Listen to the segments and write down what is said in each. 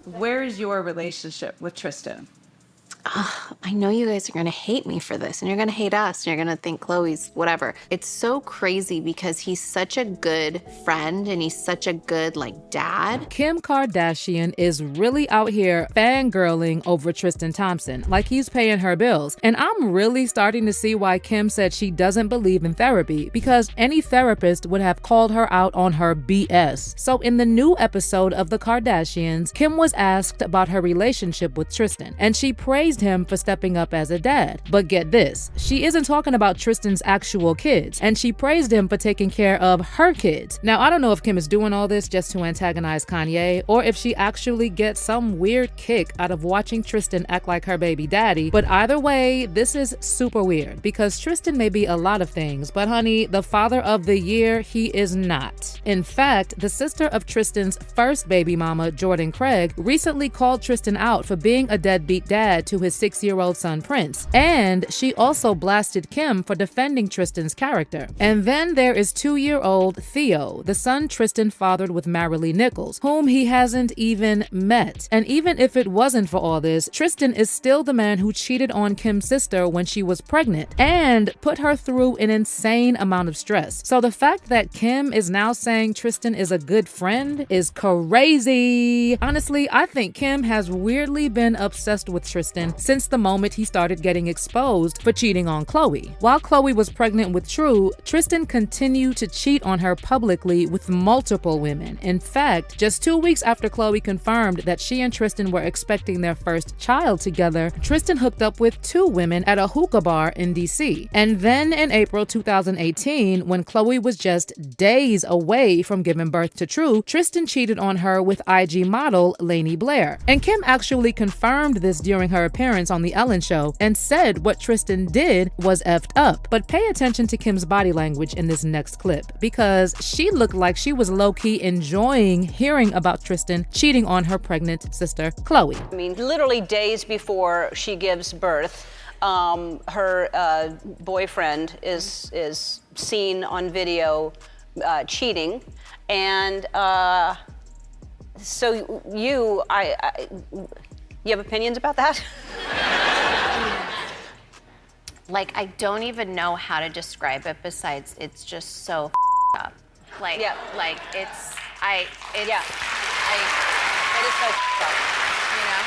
where is your relationship with Tristan? I know you guys are gonna hate me for this, and you're gonna hate us, and you're gonna think Chloe's whatever. It's so crazy because he's such a good friend and he's such a good, like, dad. Kim Kardashian is really out here fangirling over Tristan Thompson, like he's paying her bills. And I'm really starting to see why Kim said she doesn't believe in therapy, because any therapist would have called her out on her BS. So in the new episode of The Kardashians, Kim was asked about her relationship with Tristan, and she praised him for stepping up as a dad. But get this, she isn't talking about Tristan's actual kids, and she praised him for taking care of her kids. Now, I don't know if Kim is doing all this just to antagonize Kanye, or if she actually gets some weird kick out of watching Tristan act like her baby daddy, but either way, this is super weird, because Tristan may be a lot of things, but honey, the father of the year, he is not. In fact, the sister of Tristan's first baby mama, Jordan Craig, recently called Tristan out for being a deadbeat dad to his 6-year-old son Prince, and she also blasted Kim for defending Tristan's character. And then there is 2-year-old Theo, the son Tristan fathered with Marilee Nichols, whom he hasn't even met. And even if it wasn't for all this, Tristan is still the man who cheated on Kim's sister when she was pregnant and put her through an insane amount of stress. So the fact that Kim is now saying Tristan is a good friend is crazy. Honestly, I think Kim has weirdly been obsessed with Tristan since the moment he started getting exposed for cheating on Khloe. While Khloe was pregnant with True, Tristan continued to cheat on her publicly with multiple women. In fact, just 2 weeks after Khloe confirmed that she and Tristan were expecting their first child together, Tristan hooked up with 2 women at a hookah bar in DC. And then in April 2018, when Khloe was just days away from giving birth to True, Tristan cheated on her with IG model Lainey Blair. And Kim actually confirmed this during her appearance on The Ellen Show and said what Tristan did was effed up. But pay attention to Kim's body language in this next clip, because she looked like she was low-key enjoying hearing about Tristan cheating on her pregnant sister, Khloe. I mean, literally days before she gives birth, her boyfriend is seen on video cheating, and so you have opinions about that? Like, I don't even know how to describe it besides it's just so up. Like, Yeah. like it's, Yeah. It is so up. you know?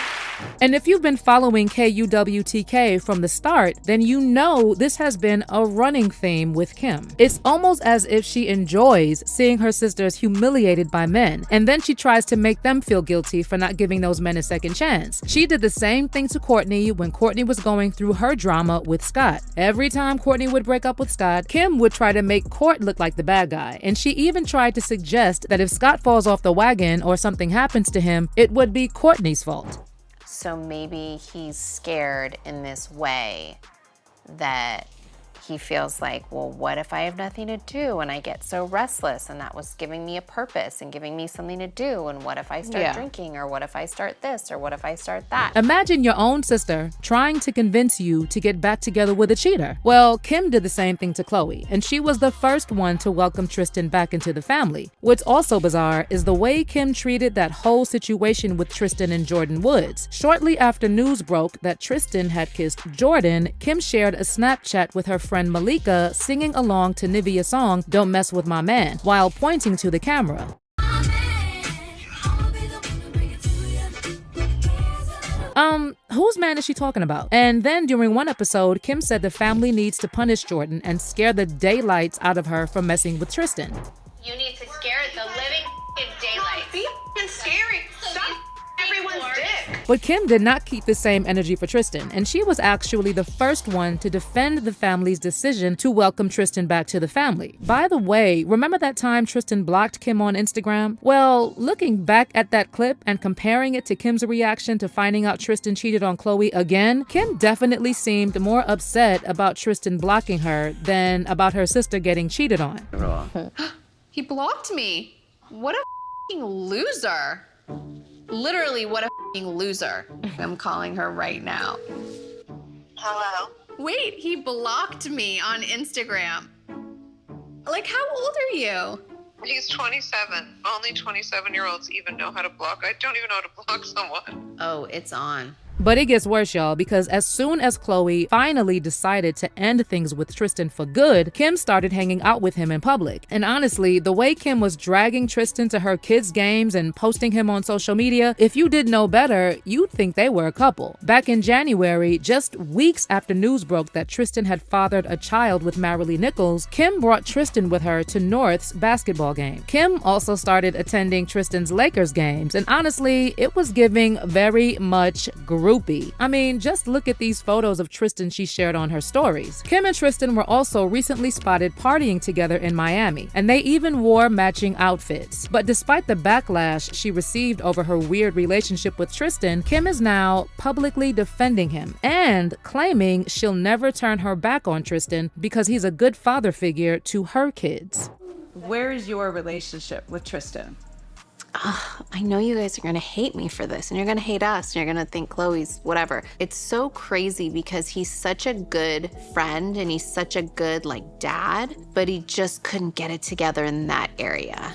And if you've been following KUWTK from the start, then you know this has been a running theme with Kim. It's almost as if she enjoys seeing her sisters humiliated by men, and then she tries to make them feel guilty for not giving those men a second chance. She did the same thing to Kourtney when Kourtney was going through her drama with Scott. Every time Kourtney would break up with Scott, Kim would try to make Kourt look like the bad guy, and she even tried to suggest that if Scott falls off the wagon or something happens to him, it would be Kourtney's fault. So maybe he's scared in this way that he feels like, well, what if I have nothing to do and I get so restless, and that was giving me a purpose and giving me something to do, and what if I start drinking, or what if I start this, or what if I start that? Imagine your own sister trying to convince you to get back together with a cheater. Well, Kim did the same thing to Khloe, and she was the first one to welcome Tristan back into the family. What's also bizarre is the way Kim treated that whole situation with Tristan and Jordan Woods. Shortly after news broke that Tristan had kissed Jordan, Kim shared a Snapchat with her friend Malika singing along to Nivea's song Don't Mess With My Man while pointing to the camera. Whose man is she talking about? And then during one episode, Kim said the family needs to punish Jordan and scare the daylights out of her for messing with Tristan. You need to scare the living daylights. Be scary. Stop everyone's dick. But Kim did not keep the same energy for Tristan, and she was actually the first one to defend the family's decision to welcome Tristan back to the family. By the way, remember that time Tristan blocked Kim on Instagram? Well, looking back at that clip and comparing it to Kim's reaction to finding out Tristan cheated on Khloe again, Kim definitely seemed more upset about Tristan blocking her than about her sister getting cheated on. He blocked me. What a f***ing loser. Literally, what a f***ing loser. I'm calling her right now. Hello? Wait, he blocked me on Instagram. Like, how old are you? He's 27. Only 27-year-olds even know how to block. I don't even know how to block someone. Oh, it's on. But it gets worse, y'all, because as soon as Khloe finally decided to end things with Tristan for good, Kim started hanging out with him in public. And honestly, the way Kim was dragging Tristan to her kids' games and posting him on social media, if you did know better, you'd think they were a couple. Back in January, just weeks after news broke that Tristan had fathered a child with Marilee Nichols, Kim brought Tristan with her to North's basketball game. Kim also started attending Tristan's Lakers games, and honestly, it was giving very much groupie. I mean, just look at these photos of Tristan she shared on her stories. Kim and Tristan were also recently spotted partying together in Miami, and they even wore matching outfits. But despite the backlash she received over her weird relationship with Tristan, Kim is now publicly defending him and claiming she'll never turn her back on Tristan because he's a good father figure to her kids. Where is your relationship with Tristan? I know you guys are gonna hate me for this, and you're gonna hate us, and you're gonna think Khloe's whatever. It's so crazy because he's such a good friend and he's such a good dad, but he just couldn't get it together in that area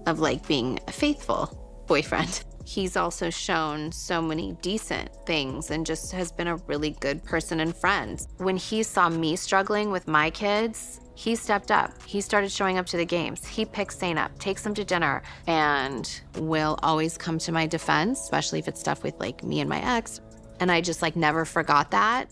of being a faithful boyfriend. He's also shown so many decent things and just has been a really good person and friend. When he saw me struggling with my kids, he stepped up. He started showing up to the games. He picks Zane up, takes him to dinner, and will always come to my defense, especially if it's stuff with me and my ex. And I just never forgot that.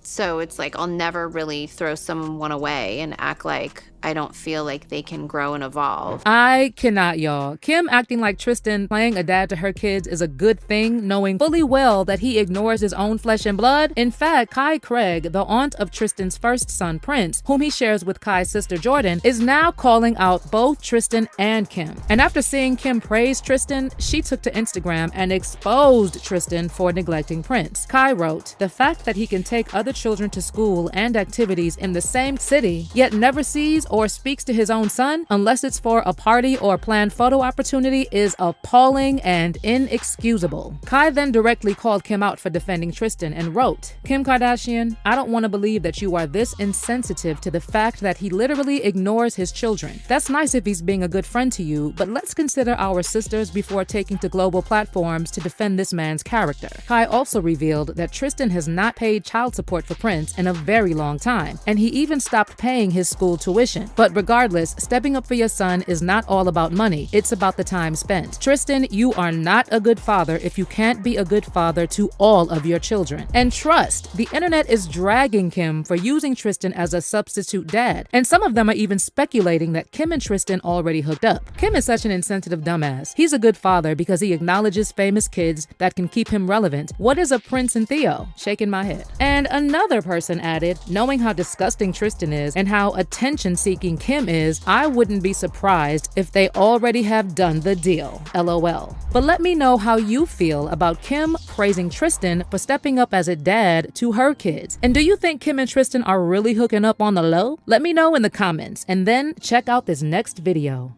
So it's I'll never really throw someone away and act like I don't feel like they can grow and evolve. I cannot, y'all. Kim acting like Tristan playing a dad to her kids is a good thing, knowing fully well that he ignores his own flesh and blood. In fact, Kai Craig, the aunt of Tristan's first son, Prince, whom he shares with Kai's sister Jordan, is now calling out both Tristan and Kim. And after seeing Kim praise Tristan, she took to Instagram and exposed Tristan for neglecting Prince. Kai wrote, "The fact that he can take other children to school and activities in the same city, yet never sees or speaks to his own son unless it's for a party or planned photo opportunity is appalling and inexcusable." Kai then directly called Kim out for defending Tristan and wrote, "Kim Kardashian, I don't want to believe that you are this insensitive to the fact that he literally ignores his children. That's nice if he's being a good friend to you, but let's consider our sisters before taking to global platforms to defend this man's character." Kai also revealed that Tristan has not paid child support for Prince in a very long time, and he even stopped paying his school tuition. But regardless, stepping up for your son is not all about money. It's about the time spent. Tristan, you are not a good father if you can't be a good father to all of your children. And trust, the internet is dragging Kim for using Tristan as a substitute dad. And some of them are even speculating that Kim and Tristan already hooked up. Kim is such an insensitive dumbass. He's a good father because he acknowledges famous kids that can keep him relevant. What is a Prince and Theo? Shaking my head. And another person added, knowing how disgusting Tristan is and how attention-seeking Kim is, I wouldn't be surprised if they already have done the deal. LOL. But let me know how you feel about Kim praising Tristan for stepping up as a dad to her kids. And do you think Kim and Tristan are really hooking up on the low? Let me know in the comments, and then check out this next video.